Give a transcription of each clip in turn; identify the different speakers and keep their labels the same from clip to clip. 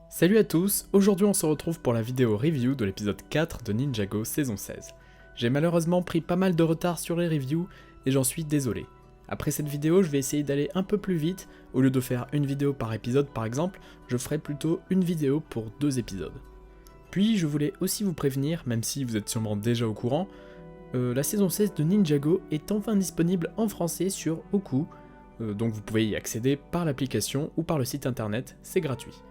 Speaker 1: Salut à tous, aujourd'hui on se retrouve pour la vidéo review de l'épisode 4 de Ninjago saison 16. J'ai malheureusement pris pas mal de retard sur les reviews et j'en suis désolé. Après cette vidéo, je vais essayer d'aller un peu plus vite. Au lieu de faire une vidéo par épisode par exemple, je ferai plutôt une vidéo pour 2 épisodes. Puis je voulais aussi vous prévenir, même si vous êtes sûrement déjà au courant, la saison 16 de Ninjago est enfin disponible en français sur Oku, donc vous pouvez y accéder par l'application ou par le site internet, c'est gratuit.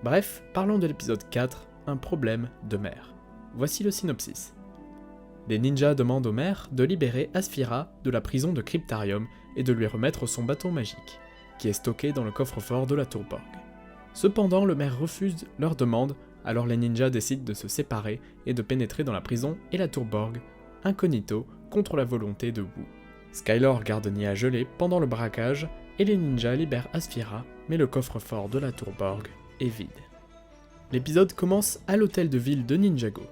Speaker 1: Bref, parlons de l'épisode 4, un problème de mer. Voici le synopsis. Les ninjas demandent au maire de libérer Asphira de la prison de Cryptarium et de lui remettre son bâton magique, qui est stocké dans le coffre-fort de la tour Borg. Cependant, le maire refuse leur demande, alors les ninjas décident de se séparer et de pénétrer dans la prison et la tour Borg, incognito, contre la volonté de Wu. Skylor garde Nya gelée pendant le braquage et les ninjas libèrent Asphira, mais le coffre-fort de la tour Borg est vide. L'épisode commence à l'hôtel de ville de Ninjago.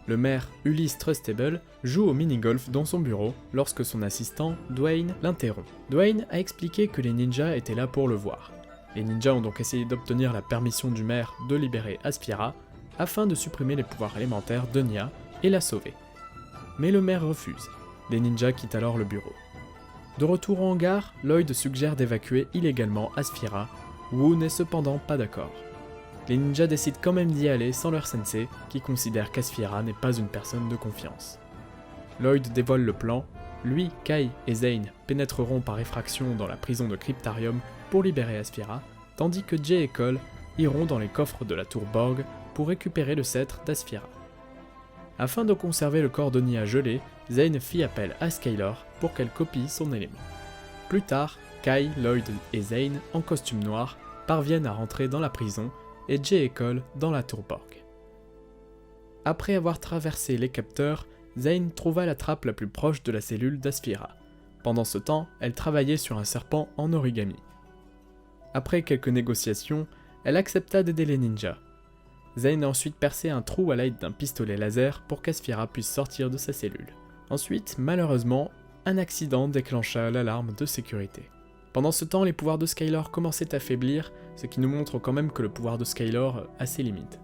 Speaker 1: Le maire Ulysse Trustable joue au mini-golf dans son bureau lorsque son assistant, Dwayne, l'interrompt. Dwayne a expliqué que les ninjas étaient là pour le voir. Les ninjas ont donc essayé d'obtenir la permission du maire de libérer Asphira afin de supprimer les pouvoirs élémentaires de Nya et la sauver. Mais le maire refuse. Les ninjas quittent alors le bureau. De retour au hangar, Lloyd suggère d'évacuer illégalement Asphira. Wu n'est cependant pas d'accord. Les ninjas décident quand même d'y aller sans leur sensei, qui considère qu'Asphira n'est pas une personne de confiance. Lloyd dévoile le plan, lui, Kai et Zane pénétreront par effraction dans la prison de Cryptarium pour libérer Asphira, tandis que Jay et Cole iront dans les coffres de la tour Borg pour récupérer le sceptre d'Asphira. Afin de conserver le corps de Nya gelé, Zane fit appel à Skylor pour qu'elle copie son élément. Plus tard, Kai, Lloyd et Zane, en costume noir, parviennent à rentrer dans la prison et Jay et Cole dans la tour Borg. Après avoir traversé les capteurs, Zane trouva la trappe la plus proche de la cellule d'Asphira. Pendant ce temps, elle travaillait sur un serpent en origami. Après quelques négociations, elle accepta d'aider les ninjas. Zane a ensuite percé un trou à l'aide d'un pistolet laser pour qu'Asphira puisse sortir de sa cellule. Ensuite, malheureusement, un accident déclencha l'alarme de sécurité. Pendant ce temps, les pouvoirs de Skylor commençaient à faiblir, ce qui nous montre quand même que le pouvoir de Skylor a ses limites.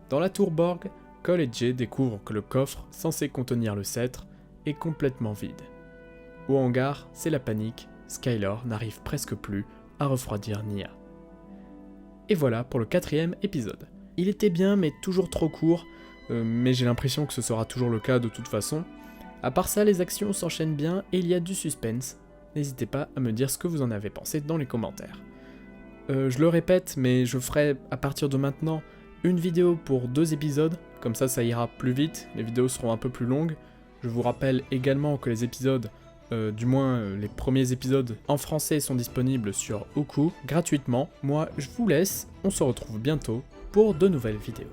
Speaker 1: Dans la tour Borg, Cole et Jay découvrent que le coffre, censé contenir le sceptre, est complètement vide. Au hangar, c'est la panique, Skylor n'arrive presque plus à refroidir Nya. Et voilà pour le 4e épisode. Il était bien mais toujours trop court, mais j'ai l'impression que ce sera toujours le cas de toute façon. À part ça, les actions s'enchaînent bien et il y a du suspense. N'hésitez pas à me dire ce que vous en avez pensé dans les commentaires. Je le répète, mais je ferai à partir de maintenant une vidéo pour 2 épisodes, comme ça ira plus vite, les vidéos seront un peu plus longues. Je vous rappelle également que les épisodes, du moins les premiers épisodes en français sont disponibles sur Oku gratuitement. Moi je vous laisse, on se retrouve bientôt pour de nouvelles vidéos.